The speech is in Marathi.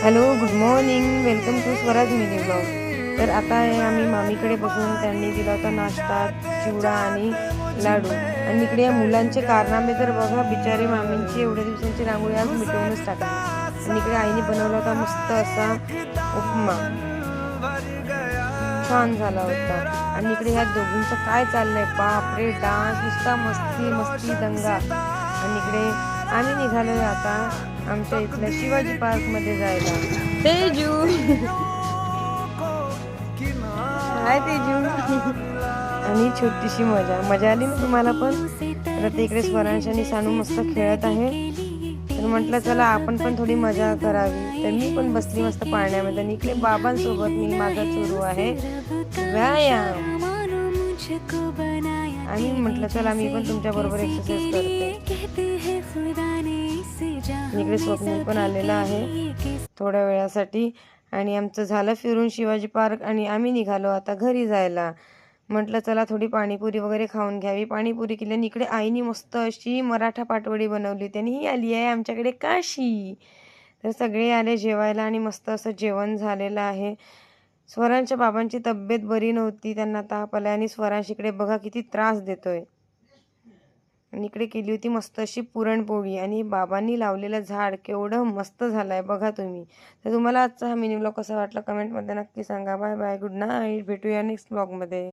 Hello, good morning. Welcome to Swaraj mini blog. तर आता आम्ही मामीकडे बसून त्यांनी दिला होता नाश्ता, चिवडा आणि लाडू. आणि इकडे या मुलांचे कारनामे तर बघा, बिचारे मामींची एवढ्या दिवसांची रांगोळी आज मिटवूनच टाकली. आणि इकडे आईने बनवला होता मस्त असा उपमा, छान झाला होता. आणि इकडे ह्या दोघींचं काय चाललंय, बापरे, डान्स, नुसता मस्ती मस्ती दंगा. आणि इकडे आम्ही निघालोय आता आमच्या इथल्या शिवाजी पार्क मध्ये जायला. तेजू हाय तेजू. आणि छोटीशी मजा आली ना तुम्हाला पण? तर आता इकडे स्वरांश आणि सानू मस्त खेळत आहे. तर म्हटलं चला आपण पण थोडी मजा करावी. तर मी पण बसली मस्त पाण्यामध्ये आणि इकडे बाबांसोबत मी माझा सुरू आहे व्यायाम. आणि म्हटलं चला मी पण तुमच्या बरोबर एक्सरसाइज करते. इकडे स्वप्नील पण आलेला आहे थोड्या वेळासाठी. आणि आमचं झालं फिरून शिवाजी पार्क आणि आम्ही निघालो आता घरी जायला. म्हटलं चला थोडी पाणीपुरी वगैरे खाऊन घ्यावी. पाणीपुरी केल्याने इकडे आईनी मस्त अशी मराठा पाटवडी बनवली. त्यांनी ही आली आहे आमच्याकडे काशी. तर सगळे आले जेवायला आणि मस्त असं जेवण झालेलं आहे. स्वरांच्या बाबांची तब्येत बरी नव्हती, त्यांना ताप आला आणि स्वरांश इकडे बघा किती त्रास देतोय. आणि इकडे केली होती मस्त अशी पुरणपोळी आणि बाबांनी लावलेलं झाड केवढं मस्त झालंय बघा तुम्ही. तर तुम्हाला आजचा हा मिनी ब्लॉग कसा वाटला कमेंटमध्ये नक्की सांगा. Bye bye, good night. भेटूया नेक्स्ट ब्लॉगमध्ये.